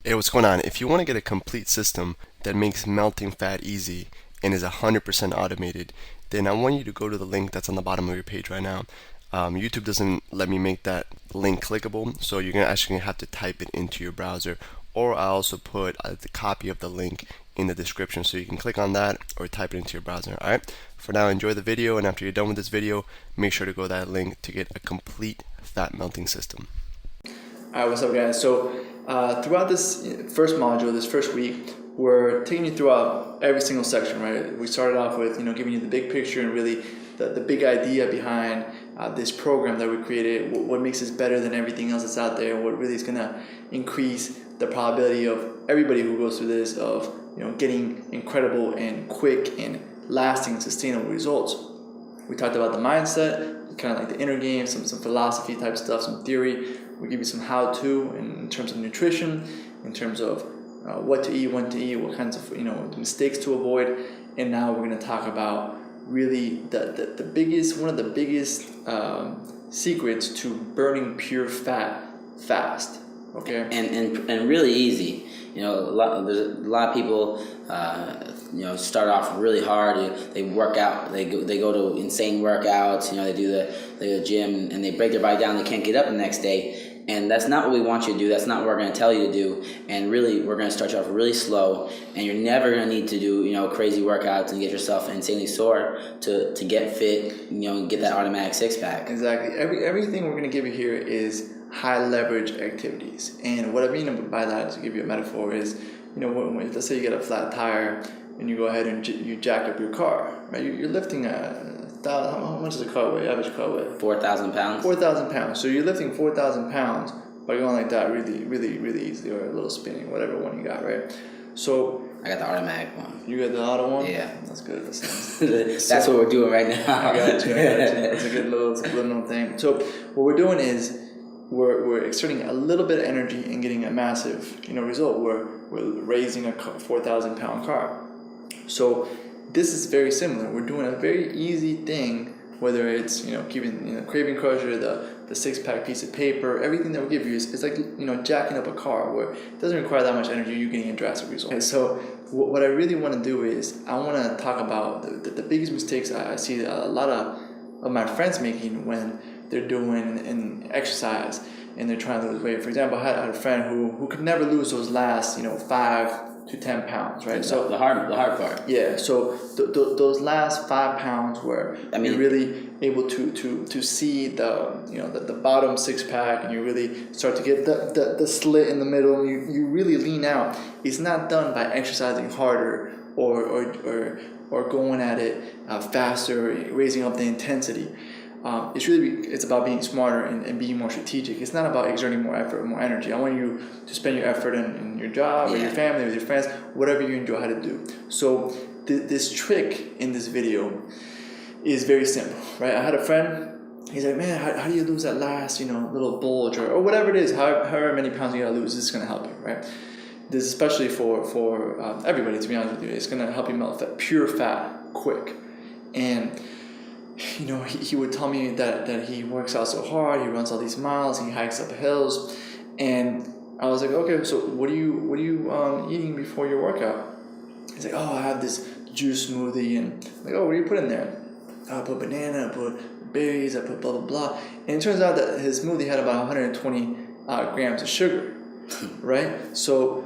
Hey, what's going on? If you want to get a complete system that makes melting fat easy and is 100% automated, then I want you to go to the link that's on the bottom of your page right now. YouTube doesn't let me make that link clickable, so you're actually gonna have to type it into your browser, or I also put the copy of the link in the description, so you can click on that or type it into your browser. All right. For now, enjoy the video, and after you're done with this video, make sure to go to that link to get a complete fat melting system. Alright, what's up guys? So throughout this first module, this first week, we're taking you throughout every single section, right? We started off with, giving you the big picture and really the big idea behind this program that we created, what makes us better than everything else that's out there, and what really is going to increase the probability of everybody who goes through this of, getting incredible and quick and lasting sustainable results. We talked about the mindset, kind of like the inner game, some philosophy type stuff, some theory. We give you some how-to in terms of nutrition, in terms of what to eat, when to eat, what kinds of mistakes to avoid, and now we're going to talk about really the biggest, one of the biggest secrets to burning pure fat fast. Okay. And really easy. There's a lot of people start off really hard. They work out. They go to insane workouts. They do the gym and they break their body down. They can't get up the next day. And that's not what we want you to do. That's not what we're going to tell you to do. And really, we're going to start you off really slow. And you're never going to need to do crazy workouts and get yourself insanely sore to get fit. Get that automatic six pack. Exactly. Everything we're going to give you here is high leverage activities. And what I mean by that, to give you a metaphor, is when let's say you get a flat tire and you go ahead and you jack up your car, right? You're lifting how much does a car weigh? Average car weigh 4,000 pounds. 4,000 pounds. So you're lifting 4,000 pounds by going like that, really, really, really easily, or a little spinning, whatever one you got, right? So I got the automatic one. You got the auto one? Yeah, that's good. That's that's what we're doing right now. I got you. It's a good little subliminal thing. So what we're doing is we're exerting a little bit of energy and getting a massive result. We're raising a 4,000 pound car. So this is very similar. We're doing a very easy thing, whether it's keeping craving crusher, the six pack piece of paper, everything that we give you is like jacking up a car where it doesn't require that much energy. You're getting a drastic result. And so what I really want to do is I want to talk about the biggest mistakes I see a lot of my friends making when they're doing an exercise and they're trying to lose weight. For example, I had a friend who could never lose those last 5 to 10 pounds, right? So the hard part. Yeah. So those last 5 pounds where you're really able to see the bottom six pack, and you really start to get the slit in the middle, and you really lean out. It's not done by exercising harder or going at it faster, raising up the intensity. It's about being smarter and being more strategic. It's not about exerting more effort, more energy. I want you to spend your effort in your job, or your family, with your friends, whatever you enjoy how to do. So this trick in this video is very simple, right? I had a friend. He's like, man, how do you lose that last little bulge or whatever it is? However many pounds you gotta lose, this is gonna help you, right? This is especially for everybody. To be honest with you, it's gonna help you melt that pure fat quick. And he would tell me that he works out so hard, he runs all these miles, he hikes up hills, and I was like, okay, so what are you eating before your workout? He's like, oh, I have this juice smoothie, and I'm like, oh, what do you put in there? I put banana, I put berries, I put blah blah blah, and it turns out that his smoothie had about 120 grams of sugar, right? So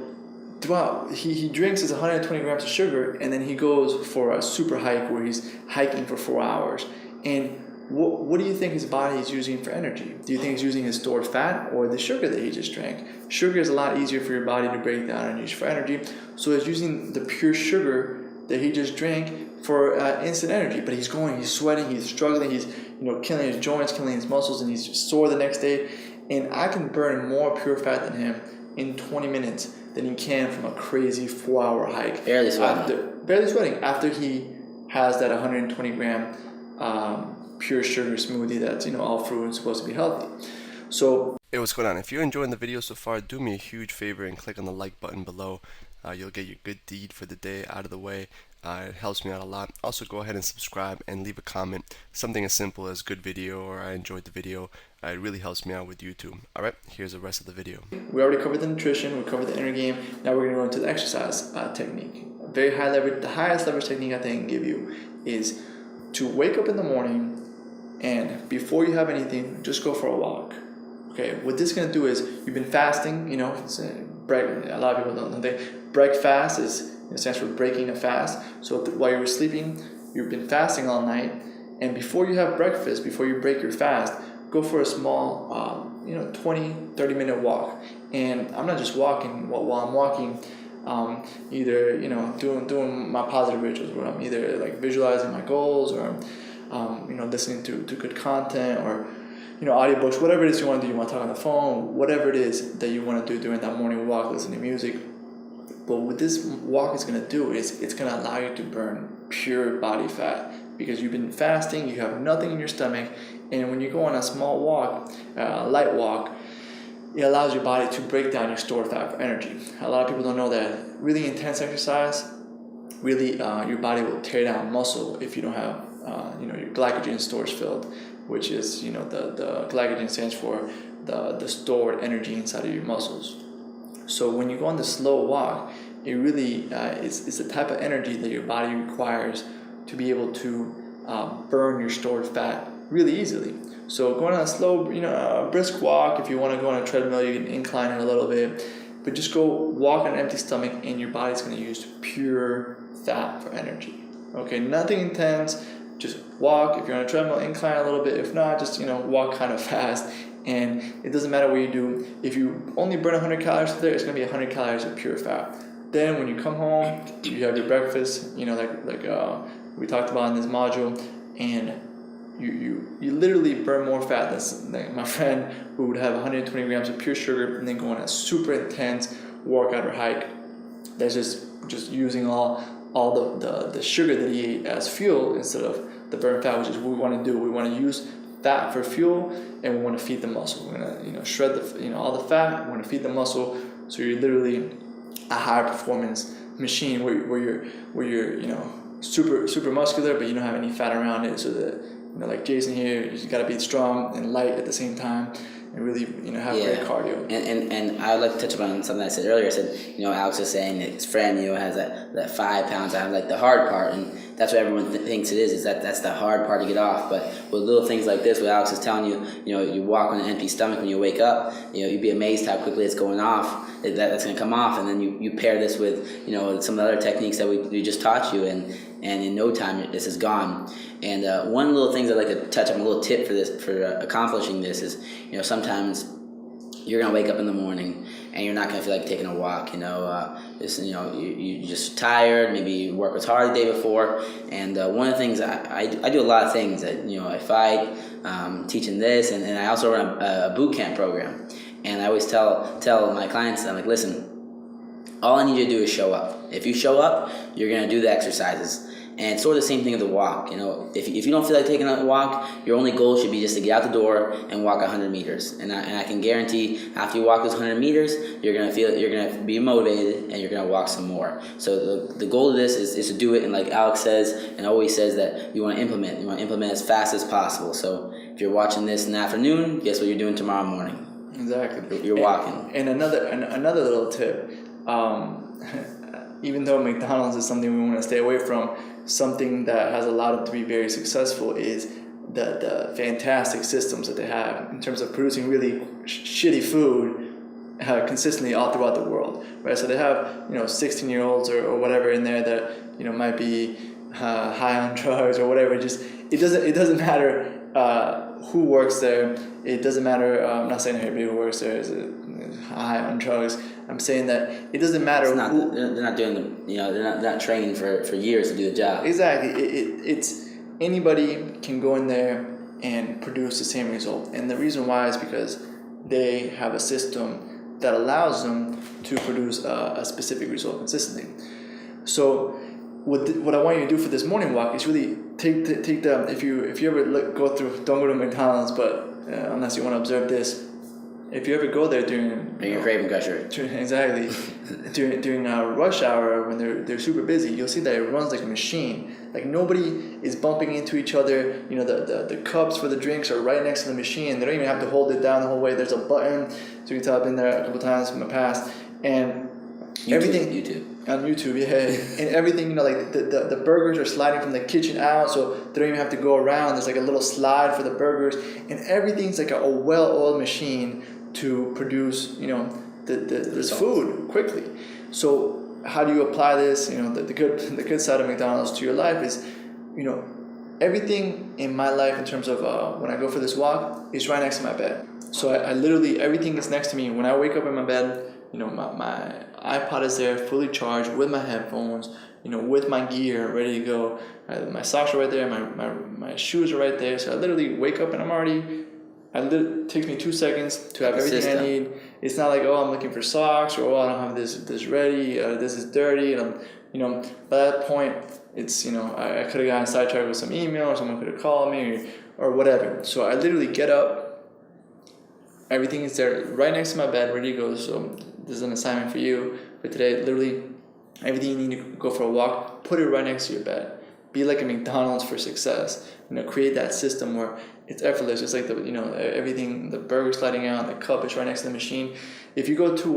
throughout, he drinks his 120 grams of sugar, and then he goes for a super hike where he's hiking for 4 hours. And what do you think his body is using for energy? Do you think he's using his stored fat or the sugar that he just drank? Sugar is a lot easier for your body to break down and use for energy, so he's using the pure sugar that he just drank for instant energy. But he's sweating, he's struggling, he's killing his joints, killing his muscles, and he's sore the next day. And I can burn more pure fat than him in 20 minutes than he can from a crazy 4-hour hike. Barely sweating after he has that 120 gram pure sugar smoothie that's all fruit and supposed to be healthy. So hey, what's going on? If you're enjoying the video so far, do me a huge favor and click on the like button below. You'll get your good deed for the day out of the way. It helps me out a lot. Also, go ahead and subscribe and leave a comment. Something as simple as good video or I enjoyed the video. It really helps me out with YouTube. Alright, here's the rest of the video. We already covered the nutrition, we covered the inner game. Now we're going to go into the exercise technique. Very high leverage, the highest leverage technique I think I can give you is to wake up in the morning and before you have anything, just go for a walk. Okay, what this is going to do is you've been fasting, you know, a lot of people don't think break fast stands for breaking a fast. So while you were sleeping, you've been fasting all night, and before you have breakfast, before you break your fast, go for a small 20-30 minute walk. And I'm not just walking while I'm walking, either doing my positive rituals where I'm either like visualizing my goals or I'm listening to good content or audiobooks, whatever it is you want to do. You want to talk on the phone, whatever it is that you want to do during that morning walk, listen to music. But what this walk is going to do is it's going to allow you to burn pure body fat because you've been fasting, you have nothing in your stomach, and when you go on a small walk, light walk, it allows your body to break down your stored fat for energy. A lot of people don't know that really intense exercise, really your body will tear down muscle if you don't have your glycogen stores filled, which is the glycogen stands for the stored energy inside of your muscles. So when you go on the slow walk, it really it's the type of energy that your body requires to be able to burn your stored fat really easily. So going on a slow, brisk walk. If you want to go on a treadmill, you can incline it a little bit, but just go walk on an empty stomach, and your body's going to use pure fat for energy. Okay, nothing intense. Just walk. If you're on a treadmill, incline a little bit. If not, just walk kind of fast. And it doesn't matter what you do. If you only burn 100 calories there, it's going to be 100 calories of pure fat. Then when you come home, you have your breakfast, like we talked about in this module, and you literally burn more fat than like my friend who would have 120 grams of pure sugar and then go on a super intense workout or hike. That's just using all the sugar that he ate as fuel instead of the burn fat, which is what we want to do. We want to use fat for fuel, and we want to feed the muscle. We're gonna shred all the fat. We want to feed the muscle, so you're literally a high performance machine where you're super muscular, but you don't have any fat around it. So that like Jason here, you got to be strong and light at the same time, and really have great cardio. And I would like to touch upon something I said earlier. I said Alex was saying that his friend has that 5 pounds. I have like the hard part, and that's what everyone thinks it is that's the hard part to get off. But with little things like this, what Alex is telling you, you walk on an empty stomach when you wake up, you'd be amazed how quickly it's going off. That's going to come off, and then you pair this with some of the other techniques that we just taught you, and in no time this is gone. And one little thing I'd like to touch on, a little tip for accomplishing this is, sometimes you're gonna wake up in the morning and you're not gonna feel like taking a walk. You're just tired. Maybe you work was hard the day before. And one of the things I do a lot of things that I fight, teaching this, and I also run a boot camp program. And I always tell my clients, I'm like, listen, all I need you to do is show up. If you show up, you're gonna do the exercises. And it's sort of the same thing with the walk. If you don't feel like taking a walk, your only goal should be just to get out the door and walk 100 meters. And I can guarantee after you walk those 100 meters, you're gonna be motivated and you're gonna walk some more. So the goal of this is to do it, and like Alex says and always says, that you want to implement as fast as possible. So if you're watching this in the afternoon, guess what you're doing tomorrow morning? Exactly. You're walking. And another little tip. Even though McDonald's is something we want to stay away from, something that has allowed them to be very successful is the fantastic systems that they have in terms of producing really shitty food consistently all throughout the world, right? So they have 16-year-olds or whatever in there that might be high on drugs or whatever. It doesn't matter who works there. It doesn't matter. I'm not saying everybody who works there is high on drugs. I'm saying that it doesn't matter. They're not doing they're not trained for years to do the job. Exactly. It's anybody can go in there and produce the same result, and the reason why is because they have a system that allows them to produce a specific result consistently. So what I want you to do for this morning walk is really take the if you ever don't go to McDonald's, but unless you want to observe this. If you ever go there during your craving crusher. Exactly. during rush hour when they're super busy, you'll see that it runs like a machine. Like nobody is bumping into each other. You know, the cups for the drinks are right next to the machine. They don't even have to hold it down the whole way. There's a button, so you can tap in there a couple times in the past, and everything on YouTube, yeah, and everything, you know, like the burgers are sliding from the kitchen out, so they don't even have to go around. There's like a little slide for the burgers, and everything's like a well-oiled machine to produce, you know, this food quickly. So how do you apply this? You know, the good side of McDonald's to your life is, you know, everything in my life in terms of when I go for this walk is right next to my bed. So I literally, everything is next to me. When I wake up in my bed, you know, my iPod is there, fully charged, with my headphones, you know, with my gear ready to go. My socks are right there, my shoes are right there. So I literally wake up and it takes me 2 seconds to have everything I need. It's not like, oh, I'm looking for socks, or, oh, I don't have this ready, this is dirty, and I'm, you know, by that point, it's, you know, I could have gotten sidetracked with some email, or someone could have called me, or whatever. So I literally get up, everything is there right next to my bed, ready to go. So this is an assignment for you for today. Literally, everything you need to go for a walk, put it right next to your bed. Be like a McDonald's for success. You know, create that system where it's effortless. It's like everything, the burger sliding out, the cup is right next to the machine. If you go to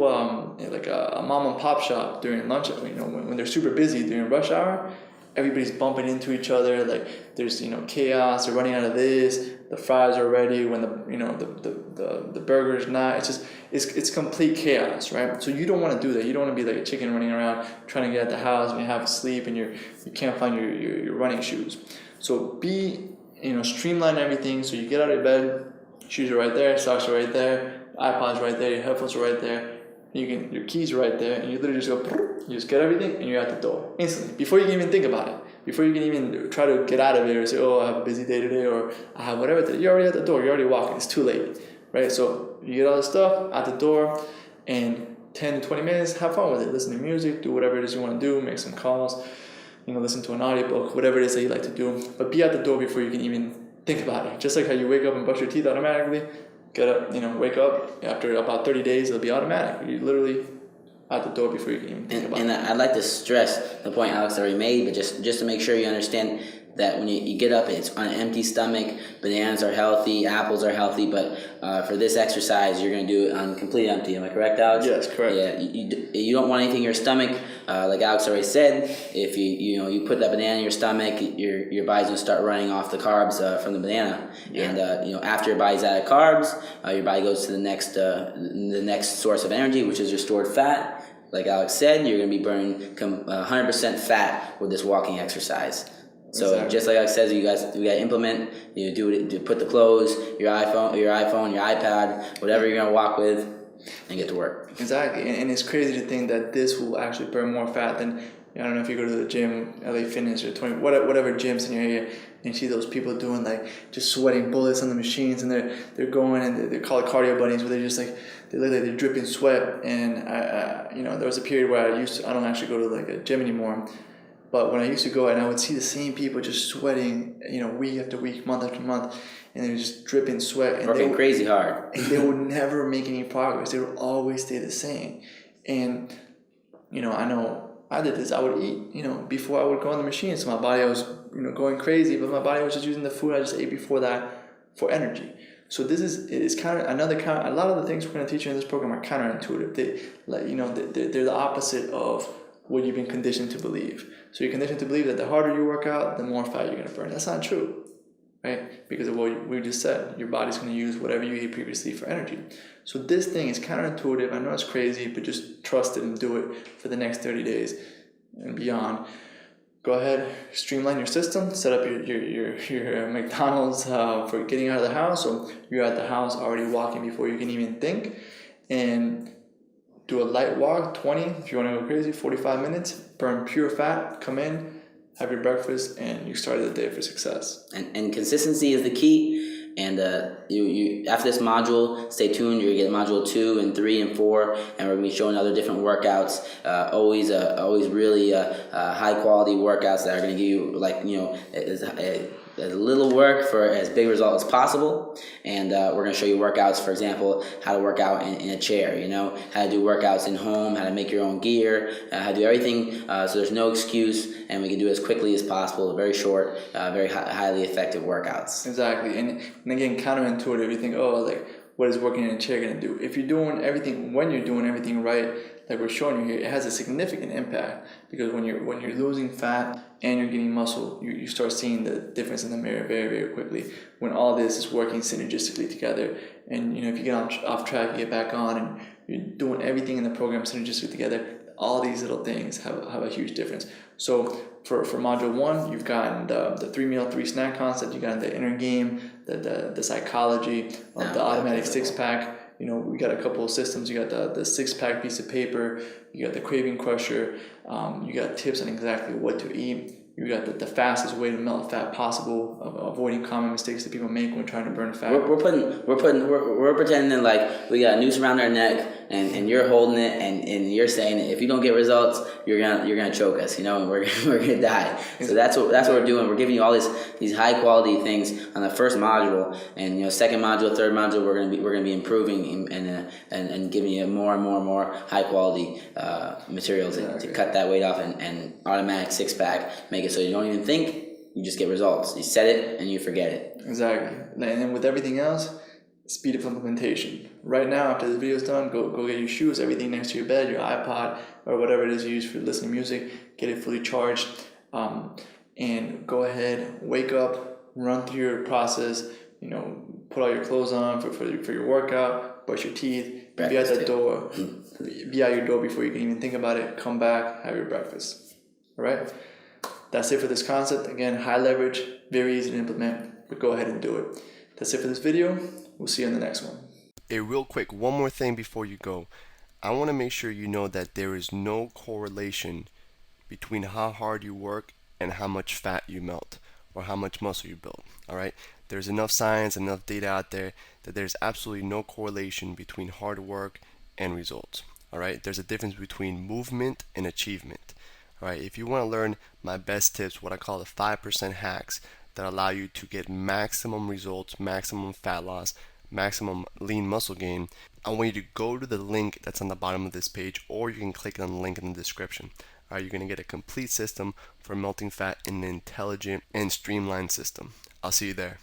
like a mom and pop shop during lunch, you know, when they're super busy during rush hour, everybody's bumping into each other. Like there's, you know, chaos. They're running out of this. The fries are ready when the burger's not. It's just it's complete chaos, right? So you don't want to do that. You don't want to be like a chicken running around trying to get at the house and you have to sleep and you can't find your running shoes. So streamline everything. So you get out of bed, shoes are right there, socks are right there, iPod's right there, your headphones are right there. Your keys are right there, and you literally just go, you just get everything, and you're at the door instantly. Before you can even think about it, before you can even try to get out of it or say, oh, I have a busy day today, or I have whatever today, you're already at the door, you're already walking, it's too late, right? So you get all the stuff at the door, and 10 to 20 minutes, have fun with it. Listen to music, do whatever it is you want to do, make some calls, listen to an audiobook, whatever it is that you like to do, but be at the door before you can even think about it. Just like how you wake up and brush your teeth automatically, get up, wake up. After about 30 days, it'll be automatic. You're literally at the door before you can even think about it. And I'd like to stress the point Alex already made, but just to make sure you understand that when you get up, it's on an empty stomach. Bananas are healthy, apples are healthy, but for this exercise, you're going to do it on complete empty. Am I correct, Alex? Yes, correct. Yeah, you don't want anything in your stomach. Like Alex already said, if you put that banana in your stomach, your body's going to start running off the carbs from the banana. Yeah. And after your body's out of carbs, your body goes to the next source of energy, which is your stored fat. Like Alex said, you're going to be burning 100% fat with this walking exercise. So exactly. Just like I said, we got to implement. Put the clothes, your iPhone, your iPad, whatever you're gonna walk with, and get to work. Exactly, and it's crazy to think that this will actually burn more fat than, I don't know if you go to the gym, LA Fitness or 20, whatever gyms in your area, and you see those people doing like just sweating bullets on the machines, and they're going and they call it cardio bunnies, where they're just like they look like they're dripping sweat. And I there was a period where I don't actually go to like a gym anymore. But when I used to go and I would see the same people just sweating, week after week, month after month, and they were just dripping sweat. And working crazy hard. And they would never make any progress. They would always stay the same. And, I know I did this. I would eat, before I would go on the machine. So my body was, going crazy, but my body was just using the food I just ate before that for energy. So this is kind of a lot of the things we're going to teach you in this program are counterintuitive. They're the opposite of what you've been conditioned to believe. So you're conditioned to believe that the harder you work out, the more fat you're going to burn. That's not true, right? Because of what we just said. Your body's going to use whatever you ate previously for energy. So this thing is counterintuitive. I know it's crazy, but just trust it and do it for the next 30 days and beyond. Go ahead, streamline your system, set up your McDonald's for getting out of the house. So you're at the house already walking before you can even think. And do a light walk, 20, if you want to go crazy, 45 minutes, burn pure fat, come in, have your breakfast, and you started the day for success. And consistency is the key. And you after this module, stay tuned. You're going to get module 2 and 3 and 4, and we're going to be showing other different workouts. Always really high quality workouts that are going to give you as little work for as big a result as possible. And we're going to show you workouts, for example, how to work out in a chair, how to do workouts in home, how to make your own gear, how to do everything. So there's no excuse, and we can do it as quickly as possible, very short, very highly effective workouts. Exactly. And again, counterintuitive, you think, oh, like, what is working in a chair going to do? If you're doing everything, when you're doing everything right, like we're showing you here, it has a significant impact, because when you're losing fat and you're getting muscle, you start seeing the difference in the mirror very, very quickly when all this is working synergistically together. And if you get off track, you get back on, and you're doing everything in the program synergistically together, all these little things have a huge difference. So for module 1, you've gotten the 3 meal 3 snack concept, you got the inner game, the psychology of the automatic 6-pack. We got a couple of systems. You got the 6-pack piece of paper, you got the craving crusher, you got tips on exactly what to eat. You got the fastest way to melt fat possible, avoiding common mistakes that people make when trying to burn fat. We're pretending like we got a noose around our neck, and you're holding it, and you're saying if you don't get results, you're gonna choke us, and we're gonna die. So that's what we're doing. We're giving you all these high quality things on the first module, and second module, third module, we're gonna be improving and giving you more and more high quality materials to cut that weight off, and automatic 6-pack, make it so you don't even think, you just get results. You set it and you forget it. Exactly. And then with everything else, speed of implementation. Right now, after this video is done, go get your shoes, everything next to your bed, your iPod, or whatever it is you use for listening to music, get it fully charged, and go ahead, wake up, run through your process, put all your clothes on for your workout, brush your teeth, be out the door, be out your door before you can even think about it, come back, have your breakfast. All right? That's it for this concept. Again, high leverage, very easy to implement, but go ahead and do it. That's it for this video. We'll see you in the next one. Hey, real quick, one more thing before you go. I want to make sure you know that there is no correlation between how hard you work and how much fat you melt or how much muscle you build. All right? There's enough science, enough data out there that there's absolutely no correlation between hard work and results. All right? There's a difference between movement and achievement. All right? If you want to learn my best tips, what I call the 5% hacks that allow you to get maximum results, maximum fat loss, maximum lean muscle gain, I want you to go to the link that's on the bottom of this page, or you can click on the link in the description. All right, you're going to get a complete system for melting fat in an intelligent and streamlined system. I'll see you there.